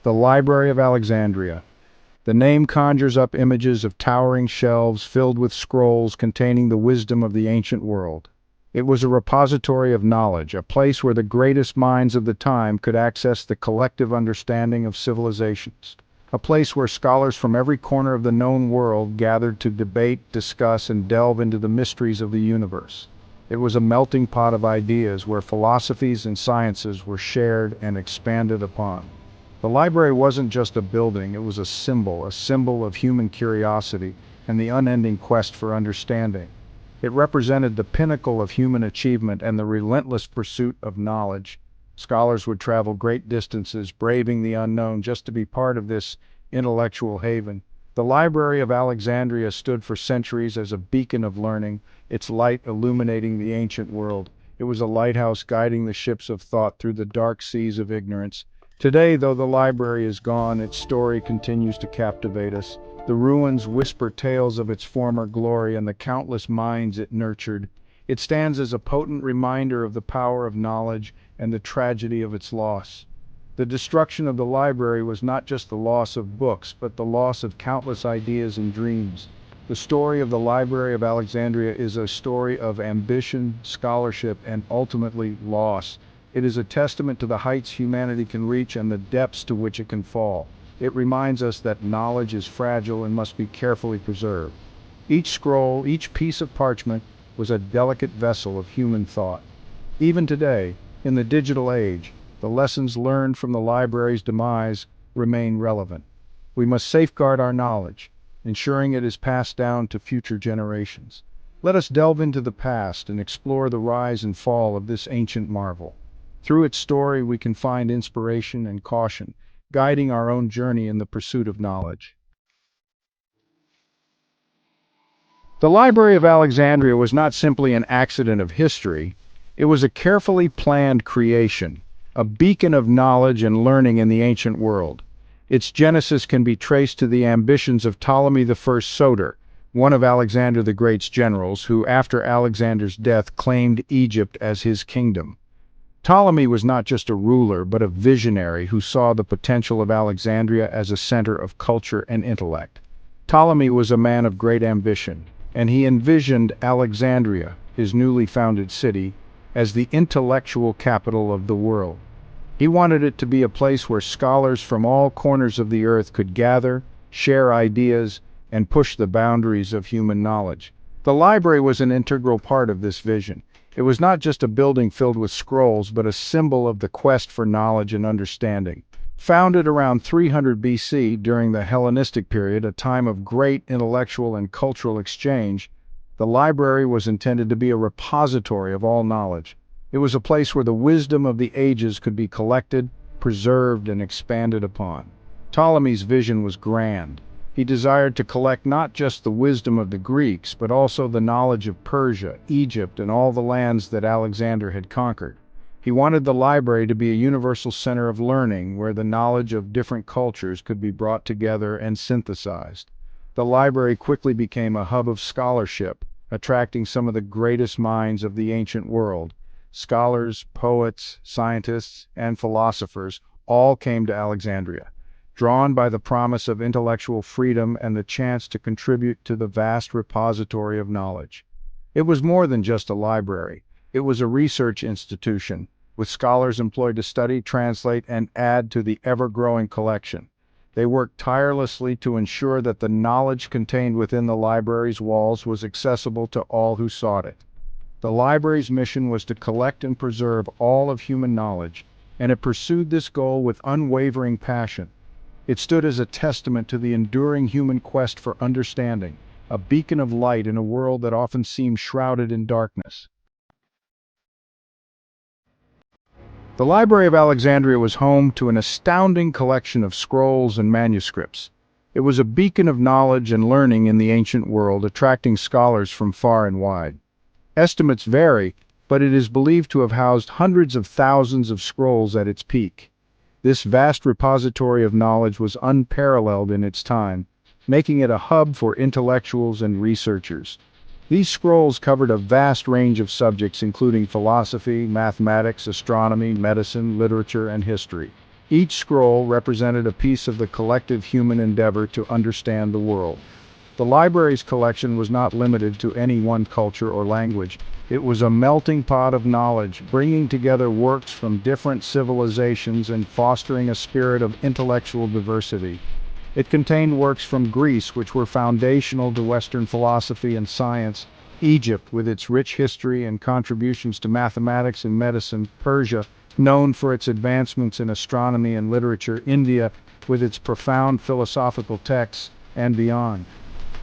The Library of Alexandria. The name conjures up images of towering shelves filled with scrolls containing the wisdom of the ancient world. It was a repository of knowledge, a place where the greatest minds of the time could access the collective understanding of civilizations. A place where scholars from every corner of the known world gathered to debate, discuss, and delve into the mysteries of the universe. It was a melting pot of ideas where philosophies and sciences were shared and expanded upon. The library wasn't just a building, it was a symbol of human curiosity and the unending quest for understanding. It represented the pinnacle of human achievement and the relentless pursuit of knowledge. Scholars would travel great distances, braving the unknown, just to be part of this intellectual haven. The Library of Alexandria stood for centuries as a beacon of learning, its light illuminating the ancient world. It was a lighthouse guiding the ships of thought through the dark seas of ignorance. Today, though the library is gone, its story continues to captivate us. The ruins whisper tales of its former glory and the countless minds it nurtured. It stands as a potent reminder of the power of knowledge and the tragedy of its loss. The destruction of the library was not just the loss of books, but the loss of countless ideas and dreams. The story of the Library of Alexandria is a story of ambition, scholarship, and ultimately loss. It is a testament to the heights humanity can reach and the depths to which it can fall. It reminds us that knowledge is fragile and must be carefully preserved. Each scroll, each piece of parchment, was a delicate vessel of human thought. Even today, in the digital age, the lessons learned from the library's demise remain relevant. We must safeguard our knowledge, ensuring it is passed down to future generations. Let us delve into the past and explore the rise and fall of this ancient marvel. Through its story, we can find inspiration and caution, guiding our own journey in the pursuit of knowledge. The Library of Alexandria was not simply an accident of history, it was a carefully planned creation, a beacon of knowledge and learning in the ancient world. Its genesis can be traced to the ambitions of Ptolemy I Soter, one of Alexander the Great's generals who, after Alexander's death, claimed Egypt as his kingdom. Ptolemy was not just a ruler, but a visionary who saw the potential of Alexandria as a center of culture and intellect. Ptolemy was a man of great ambition, and he envisioned Alexandria, his newly founded city, as the intellectual capital of the world. He wanted it to be a place where scholars from all corners of the earth could gather, share ideas, and push the boundaries of human knowledge. The library was an integral part of this vision. It was not just a building filled with scrolls, but a symbol of the quest for knowledge and understanding. Founded around 300 BC during the Hellenistic period, a time of great intellectual and cultural exchange, the library was intended to be a repository of all knowledge. It was a place where the wisdom of the ages could be collected, preserved, and expanded upon. Ptolemy's vision was grand. He desired to collect not just the wisdom of the Greeks, but also the knowledge of Persia, Egypt, and all the lands that Alexander had conquered. He wanted the library to be a universal center of learning where the knowledge of different cultures could be brought together and synthesized. The library quickly became a hub of scholarship, attracting some of the greatest minds of the ancient world. Scholars, poets, scientists, and philosophers all came to Alexandria, drawn by the promise of intellectual freedom and the chance to contribute to the vast repository of knowledge. It was more than just a library. It was a research institution, with scholars employed to study, translate, and add to the ever-growing collection. They worked tirelessly to ensure that the knowledge contained within the library's walls was accessible to all who sought it. The library's mission was to collect and preserve all of human knowledge, and it pursued this goal with unwavering passion. It stood as a testament to the enduring human quest for understanding, a beacon of light in a world that often seemed shrouded in darkness. The Library of Alexandria was home to an astounding collection of scrolls and manuscripts. It was a beacon of knowledge and learning in the ancient world, attracting scholars from far and wide. Estimates vary, but it is believed to have housed hundreds of thousands of scrolls at its peak. This vast repository of knowledge was unparalleled in its time, making it a hub for intellectuals and researchers. These scrolls covered a vast range of subjects including philosophy, mathematics, astronomy, medicine, literature, and history. Each scroll represented a piece of the collective human endeavor to understand the world. The library's collection was not limited to any one culture or language. It was a melting pot of knowledge, bringing together works from different civilizations and fostering a spirit of intellectual diversity. It contained works from Greece, which were foundational to Western philosophy and science; Egypt, with its rich history and contributions to mathematics and medicine; Persia, known for its advancements in astronomy and literature; India, with its profound philosophical texts, and beyond.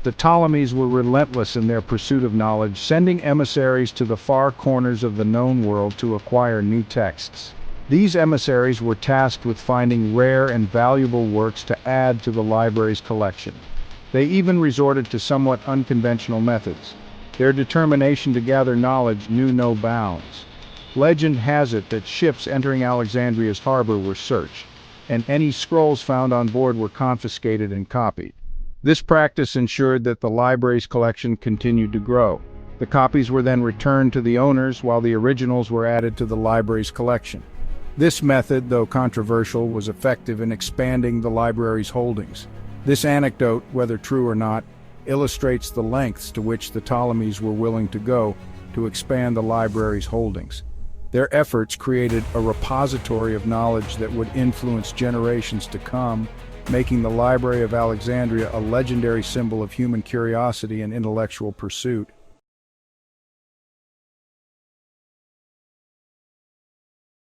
The Ptolemies were relentless in their pursuit of knowledge, sending emissaries to the far corners of the known world to acquire new texts. These emissaries were tasked with finding rare and valuable works to add to the library's collection. They even resorted to somewhat unconventional methods. Their determination to gather knowledge knew no bounds. Legend has it that ships entering Alexandria's harbor were searched, and any scrolls found on board were confiscated and copied. This practice ensured that the library's collection continued to grow. The copies were then returned to the owners, while the originals were added to the library's collection. This method, though controversial, was effective in expanding the library's holdings. This anecdote, whether true or not, illustrates the lengths to which the Ptolemies were willing to go to expand the library's holdings. Their efforts created a repository of knowledge that would influence generations to come, making the Library of Alexandria a legendary symbol of human curiosity and intellectual pursuit.